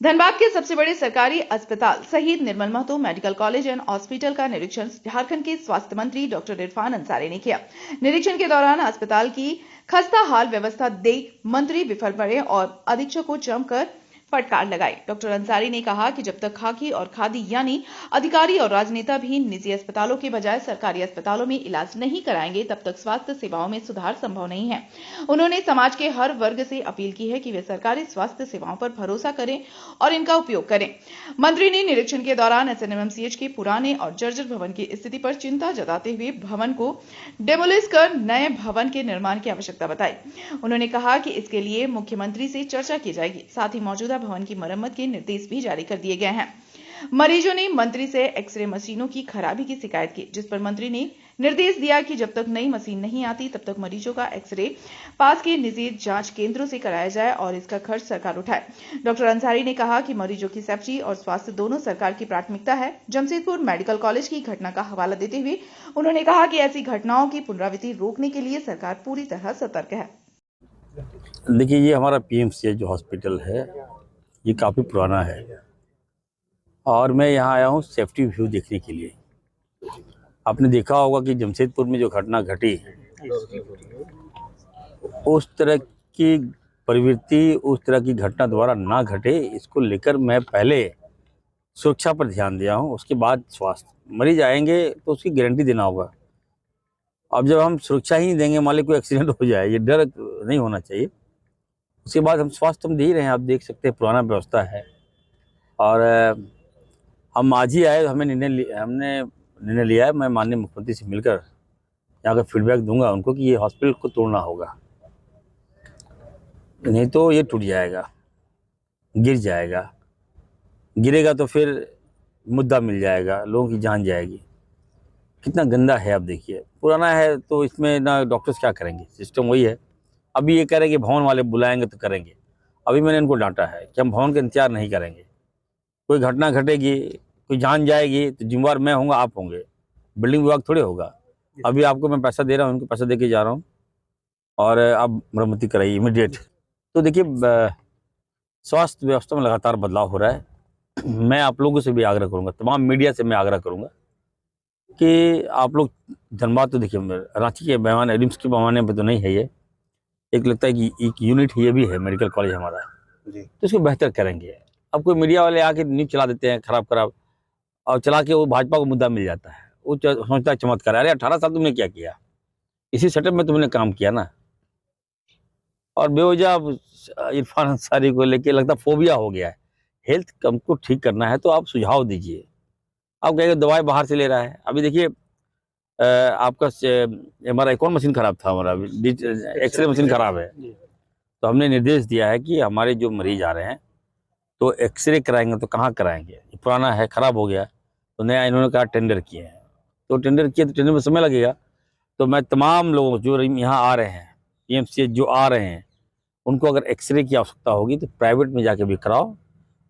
धनबाद के सबसे बड़े सरकारी अस्पताल शहीद Nirmal Mahato medical college and hospital का निरीक्षण झारखंड के स्वास्थ्य मंत्री डॉक्टर इरफान अंसारी ने किया। निरीक्षण के दौरान अस्पताल की खस्ता हाल व्यवस्था देख मंत्री विफल पड़े और अधीक्षक को जमकर फटकार लगाई। डॉक्टर अंसारी ने कहा कि जब तक खाकी और खादी यानी अधिकारी और राजनेता भी निजी अस्पतालों के बजाय सरकारी अस्पतालों में इलाज नहीं कराएंगे, तब तक स्वास्थ्य सेवाओं में सुधार संभव नहीं है। उन्होंने समाज के हर वर्ग से अपील की है कि वे सरकारी स्वास्थ्य सेवाओं पर भरोसा करें और इनका उपयोग करें। मंत्री ने निरीक्षण के दौरान एसएनएमसीएच के पुराने और जर्जर भवन की स्थिति पर चिंता जताते हुए भवन को डेमोलिश कर नए भवन के निर्माण की आवश्यकता बताई। उन्होंने कहा कि इसके लिए मुख्यमंत्री से चर्चा की जाएगी। साथ ही मौजूदा भवन की मरम्मत के निर्देश भी जारी कर दिए गए हैं। मरीजों ने मंत्री से एक्सरे मशीनों की खराबी की शिकायत की, जिस पर मंत्री ने निर्देश दिया कि जब तक नई मशीन नहीं आती तब तक मरीजों का एक्सरे पास के निजी जांच केंद्रों से कराया जाए और इसका खर्च सरकार उठाए। डॉक्टर अंसारी ने कहा कि मरीजों की सेफ्टी और स्वास्थ्य दोनों सरकार की प्राथमिकता है। जमशेदपुर मेडिकल कॉलेज की घटना का हवाला देते हुए उन्होंने कहा कि ऐसी घटनाओं की पुनरावृत्ति रोकने के लिए सरकार पूरी तरह सतर्क है। देखिए, ये हमारा पीएमसीएच जो हॉस्पिटल है ये काफ़ी पुराना है और मैं यहाँ आया हूँ सेफ्टी व्यू देखने के लिए। आपने देखा होगा कि जमशेदपुर में जो घटना घटी, उस तरह की प्रवृत्ति, उस तरह की घटना दोबारा ना घटे, इसको लेकर मैं पहले सुरक्षा पर ध्यान दिया हूँ, उसके बाद स्वास्थ्य। मरीज आएंगे तो उसकी गारंटी देना होगा। अब जब हम सुरक्षा ही नहीं देंगे, मान ली कोई एक्सीडेंट हो जाए, ये डर नहीं होना चाहिए। उसके बाद हम स्वास्थ्य हम दे ही रहे हैं, आप देख सकते हैं पुराना व्यवस्था है। और हम आज ही आए, हमने निर्णय लिया है, मैं माननीय मुख्यमंत्री से मिलकर यहाँ का फीडबैक दूंगा उनको कि ये हॉस्पिटल को तोड़ना होगा, नहीं तो ये टूट जाएगा, गिर जाएगा। गिरेगा तो फिर मुद्दा मिल जाएगा, लोगों की जान जाएगी। कितना गंदा है, आप देखिए। पुराना है तो इसमें ना डॉक्टर्स क्या करेंगे, सिस्टम वही है। अभी ये कह रहे हैं कि भवन वाले बुलाएंगे तो करेंगे। अभी मैंने इनको डांटा है कि हम भवन का इंतजार नहीं करेंगे। कोई घटना घटेगी, कोई जान जाएगी तो जिम्मेवार मैं होऊंगा, आप होंगे, बिल्डिंग विभाग थोड़े होगा। अभी आपको मैं पैसा दे रहा हूँ, उनको पैसा दे के जा रहा हूँ और आप मरम्मती कराइए इमीडिएट। तो देखिए, स्वास्थ्य व्यवस्था में लगातार बदलाव हो रहा है। मैं आप लोगों से भी आग्रह करूँगा, तमाम मीडिया से मैं आग्रह करूँगा कि आप लोग धनबाद तो देखिए, रांची के पैमाने, एम्स के पैमाने पर तो नहीं है ये, एक लगता है कि एक यूनिट ये भी है मेडिकल कॉलेज हमारा जी, तो इसको बेहतर करेंगे। अब कोई मीडिया वाले आके न्यूज़ चला देते हैं खराब और चला के वो भाजपा को मुद्दा मिल जाता है, वो सोचता है चमत्कार। अरे 18 साल तुमने क्या किया, इसी सेटअप में तुमने काम किया ना। और बेवजह इरफान अंसारी को लेके लगता फोबिया हो गया है। हेल्थ हमको ठीक करना है तो आप सुझाव दीजिए। आप कहेंगे दवाई बाहर से ले रहा है। अभी देखिए, आपका हमारा कौन मशीन खराब था, हमारा एक्सरे मशीन खराब है, तो हमने निर्देश दिया है कि हमारे जो मरीज आ रहे हैं तो एक्सरे कराएंगे तो कहाँ कराएंगे, पुराना है, खराब हो गया, तो नया इन्होंने कहा टेंडर किए हैं। तो टेंडर किए तो टेंडर में समय लगेगा। तो मैं तमाम लोगों जो यहाँ आ रहे हैं, पीएमसीएच जो आ रहे हैं, उनको अगर एक्सरे की आवश्यकता होगी तो प्राइवेट में जाके भी कराओ,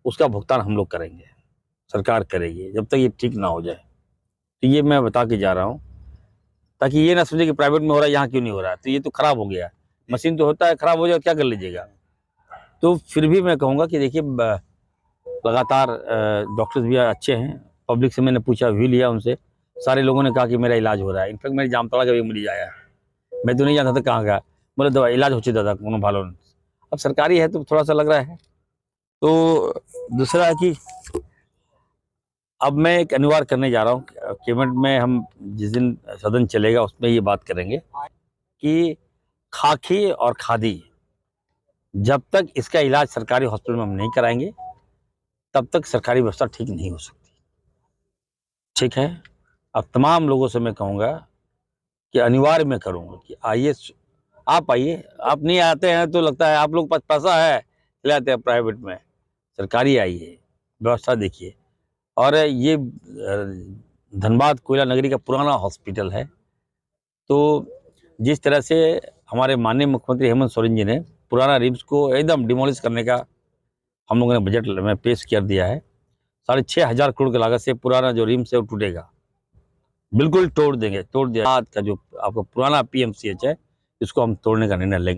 उसका भुगतान हम लोग करेंगे, सरकार करेगी, जब तक ये ठीक ना हो जाए। तो ये मैं बता के जा रहा हूँ, ताकि ये ना समझे कि प्राइवेट में हो रहा है, यहाँ क्यों नहीं हो रहा है। तो ये तो खराब हो गया, मशीन तो होता है, खराब हो जाए क्या कर लीजिएगा। तो फिर भी मैं कहूँगा कि देखिए, लगातार डॉक्टर्स भी अच्छे हैं। पब्लिक से मैंने पूछा, व्यू लिया उनसे, सारे लोगों ने कहा कि मेरा इलाज हो रहा है। इनफैक्ट मेरे जामताड़ा का भी मरीज आया, मैं तो नहीं जानता था कहाँ का, बोले दवा इलाज हो दादा कोनो भालो। अब सरकारी है तो थोड़ा सा लग रहा है। तो दूसरा है कि अब मैं एक अनिवार्य करने जा रहा हूँ, कैबिनेट में हम जिस दिन सदन चलेगा उसमें ये बात करेंगे कि खाकी और खादी, जब तक इसका इलाज सरकारी हॉस्पिटल में हम नहीं कराएंगे तब तक सरकारी व्यवस्था ठीक नहीं हो सकती। ठीक है, अब तमाम लोगों से मैं कहूँगा कि अनिवार्य मैं करूँगा कि आइए, आप आइए। आप नहीं आते हैं तो लगता है आप लोग पास पैसा है, चले आते हैं प्राइवेट में। सरकारी आइए, व्यवस्था देखिए। और ये धनबाद कोयला नगरी का पुराना हॉस्पिटल है, तो जिस तरह से हमारे माननीय मुख्यमंत्री हेमंत सोरेन जी ने पुराना रिम्स को एकदम डिमोलिश करने का हम लोगों ने बजट में पेश कर दिया है। 6,500 करोड़ की लागत से पुराना जो रिम्स है वो टूटेगा, बिल्कुल तोड़ दिया। का जो आपका पुराना पीएमसीएच है, इसको हम तोड़ने का निर्णय लेंगे।